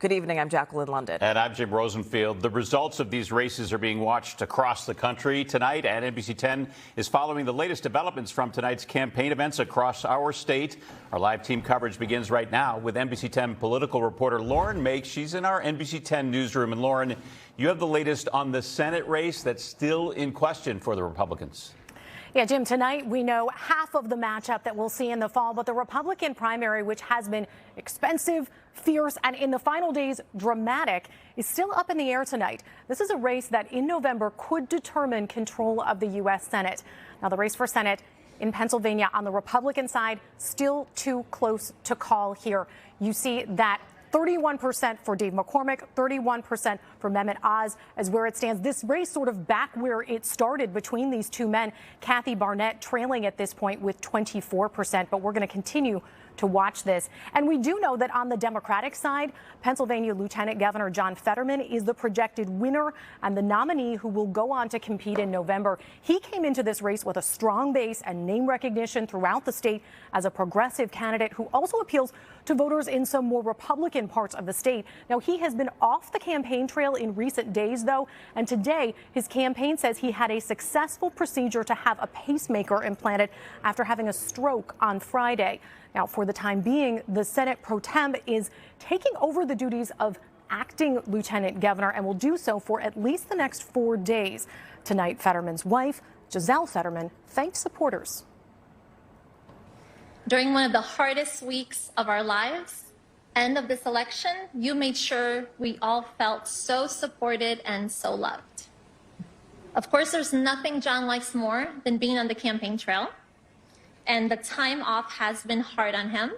Good evening. I'm Jacqueline London. And I'm Jim Rosenfield. The results of these races are being watched across the country tonight, and NBC 10 is following the latest developments from tonight's campaign events across our state. Our live team coverage begins right now with NBC 10 political reporter Lauren Mayk. She's in our NBC 10 newsroom. And Lauren, you have the latest on the Senate race that's still in question for the Republicans. Yeah, Jim, tonight we know half of the matchup that we'll see in the fall, but the Republican primary, which has been expensive, fierce, and in the final days dramatic, is still up in the air tonight. This is a race that in November could determine control of the U.S. Senate. Now, the race for Senate in Pennsylvania on the Republican side, still too close to call here. You see that 31% for Dave McCormick, 31% for Mehmet as where it stands. This race sort of back where it started between these two men. Kathy Barnett trailing at this point with 24%, but we're going to continue to watch this. And we do know that on the Democratic side, Pennsylvania Lieutenant Governor John Fetterman is the projected winner and the nominee who will go on to compete in November. He came into this race with a strong base and name recognition throughout the state as a progressive candidate who also appeals to voters in some more Republican parts of the state. Now, he has been off the campaign trail in recent days, though, and today his campaign says he had a successful procedure to have a pacemaker implanted after having a stroke on Friday. Now, for the time being, the Senate pro tem is taking over the duties of acting lieutenant governor and will do so for at least the next 4 days. Tonight, Fetterman's wife, Giselle Fetterman, thanked supporters. During one of the hardest weeks of our lives, end of this election, you made sure we all felt so supported and so loved. Of course, there's nothing John likes more than being on the campaign trail. And the time off has been hard on him.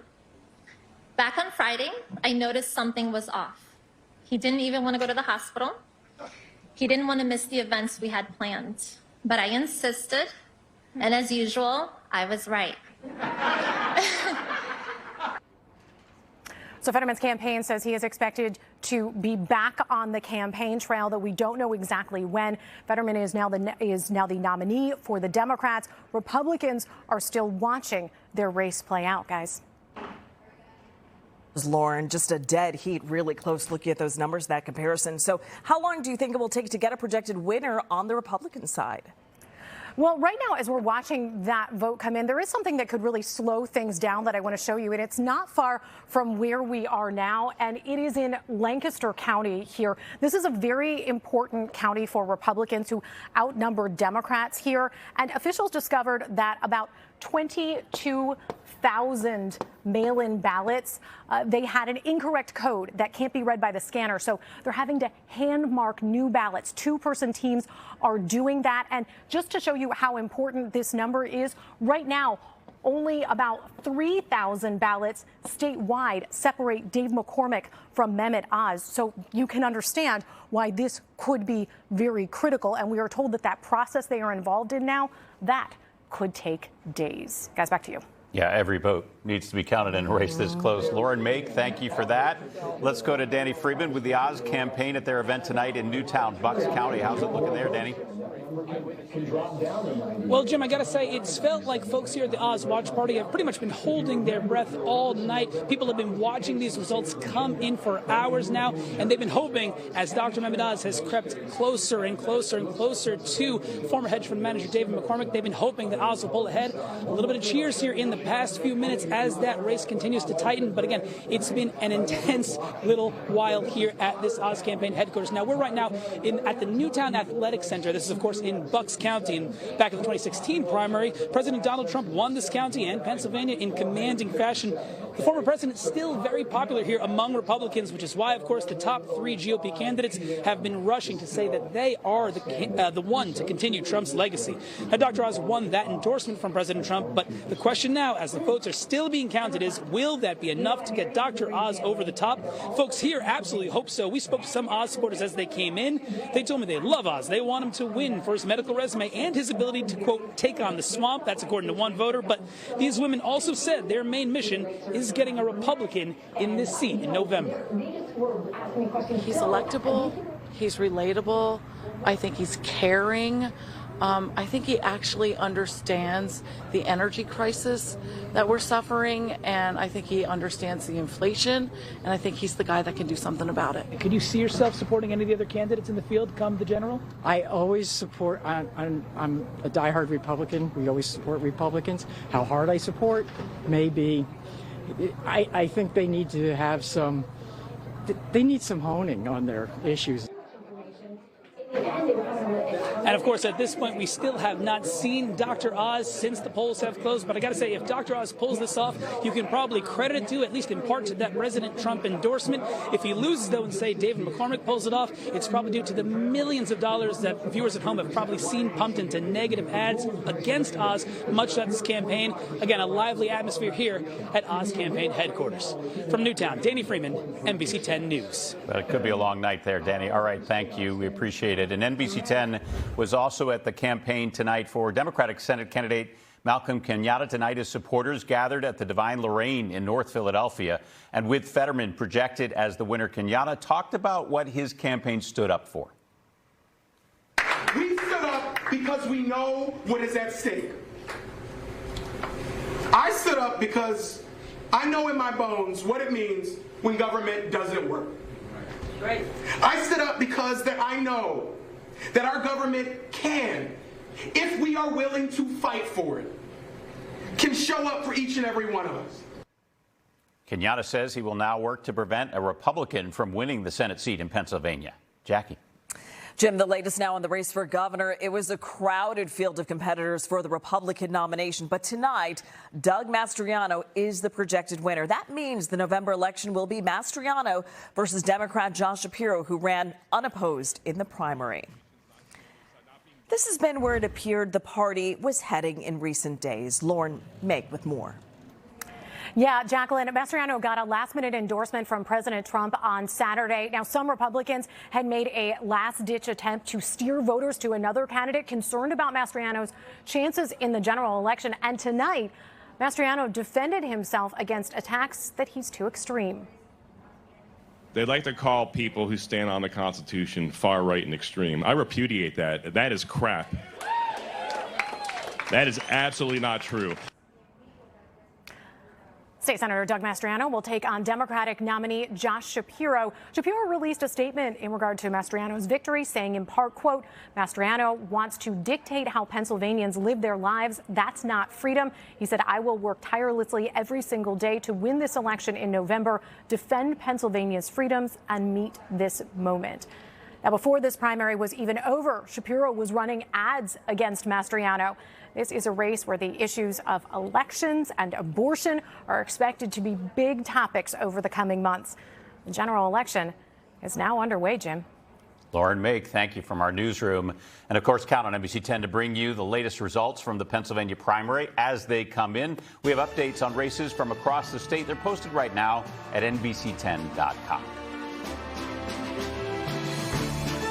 Back on Friday, I noticed something was off. He didn't even want to go to the hospital. He didn't want to miss the events we had planned. But I insisted, and as usual, I was right. So Fetterman's campaign says he is expected to be back on the campaign trail, though we don't know exactly when. Fetterman is now the nominee for the Democrats. Republicans are still watching their race play out, guys. Lauren, just a dead heat, really close looking at those numbers, that comparison. So how long do you think it will take to get a projected winner on the Republican side? Well, right now, as we're watching that vote come in, there is something that could really slow things down that I want to show you, and it's not far from where we are now, and it is in Lancaster County here. This is a very important county for Republicans who outnumber Democrats here, and officials discovered that about 22,000 mail-in ballots, they had an incorrect code that can't be read by the scanner, so they're having to hand mark new ballots. Two-person teams are doing that, and just to show you how important this number is, right now, only about 3,000 ballots statewide separate Dave McCormick from Mehmet So you can understand why this could be very critical, and we are told that that process they are involved in now, that could take days. Guys, back to you. Yeah, every vote needs to be counted in a race this close. Lauren Mayk, thank you for that. Let's go to Danny Freeman with the Oz campaign at their event tonight in Newtown, Bucks County. How's it looking there, Danny? Well, Jim, I got to say, it's felt like folks here at the Oz Watch Party have pretty much been holding their breath all night. People have been watching these results come in for hours now, and they've been hoping, as Dr. Mehmet Oz has crept closer and closer and closer to former hedge fund manager David McCormick, they've been hoping that Oz will pull ahead. A little bit of cheers here in the past few minutes as that race continues to tighten. But again, it's been an intense little while here at this Oz campaign headquarters. Now, we're right now at the Newtown Athletic Center. This is, of course, in Bucks County. And back in the 2016 primary, President Donald Trump won this county and Pennsylvania in commanding fashion. The former president is still very popular here among Republicans, which is why, of course, the top three GOP candidates have been rushing to say that they are the one to continue Trump's legacy. Now, Dr. Oz won that endorsement from President Trump, but the question now, as the votes are still being counted, is will that be enough to get Dr. Oz over the top? Folks here absolutely hope so. We spoke to some Oz supporters as they came in. They told me they love Oz. They want him to win for his medical resume and his ability to, quote, take on the swamp. That's according to one voter. But these women also said their main mission is getting a Republican in this seat in November. He's electable. He's relatable. I think he's caring. I think he actually understands the energy crisis that we're suffering, and I think he understands the inflation, and I think he's the guy that can do something about it. Could you see yourself supporting any of the other candidates in the field come the general? I always support, I'm a diehard Republican. We always support Republicans. How hard I support may be, I think they need to have some honing on their issues. And of course, at this point, we still have not seen Dr. Oz since the polls have closed. But I got to say, if Dr. Oz pulls this off, you can probably credit it to, at least in part, to that President Trump endorsement. If he loses, though, and say David McCormick pulls it off, it's probably due to the millions of dollars that viewers at home have probably seen pumped into negative ads against Oz, much throughout this campaign. Again, a lively atmosphere here at Oz campaign headquarters. From Newtown, Danny Freeman, NBC 10 News. But it could be a long night there, Danny. All right, thank you. We appreciate it. And NBC 10 was also at the campaign tonight for Democratic Senate candidate Malcolm Kenyana. Tonight, his supporters gathered at the Divine Lorraine in North Philadelphia. And with Fetterman projected as the winner, Kenyana talked about what his campaign stood up for. We stood up because we know what is at stake. I stood up because I know in my bones what it means when government doesn't work. Right. I stood up because that I know that our government can, if we are willing to fight for it, can show up for each and every one of us. Kenyana says he will now work to prevent a Republican from winning the Senate seat in Pennsylvania. Jackie. Jim, the latest now in the race for governor. It was a crowded field of competitors for the Republican nomination. But tonight, Doug Mastriano is the projected winner. That means the November election will be Mastriano versus Democrat Josh Shapiro, who ran unopposed in the primary. This has been where it appeared the party was heading in recent days. Lauren Mayk with more. Yeah, Jacqueline, Mastriano got a last-minute endorsement from President Trump on Saturday. Now, some Republicans had made a last-ditch attempt to steer voters to another candidate concerned about Mastriano's chances in the general election. And tonight, Mastriano defended himself against attacks that he's too extreme. They like to call people who stand on the Constitution far right and extreme. I repudiate that. That is crap. That is absolutely not true. State Senator Doug Mastriano will take on Democratic nominee Josh Shapiro. Shapiro released a statement in regard to Mastriano's victory, saying in part, quote, Mastriano wants to dictate how Pennsylvanians live their lives. That's not freedom. He said, I will work tirelessly every single day to win this election in November, defend Pennsylvania's freedoms, and meet this moment. Now, before this primary was even over, Shapiro was running ads against Mastriano. This is a race where the issues of elections and abortion are expected to be big topics over the coming months. The general election is now underway, Jim. Lauren Mayk, thank you from our newsroom. And, of course, count on NBC 10 to bring you the latest results from the Pennsylvania primary as they come in. We have updates on races from across the state. They're posted right now at NBC10.com.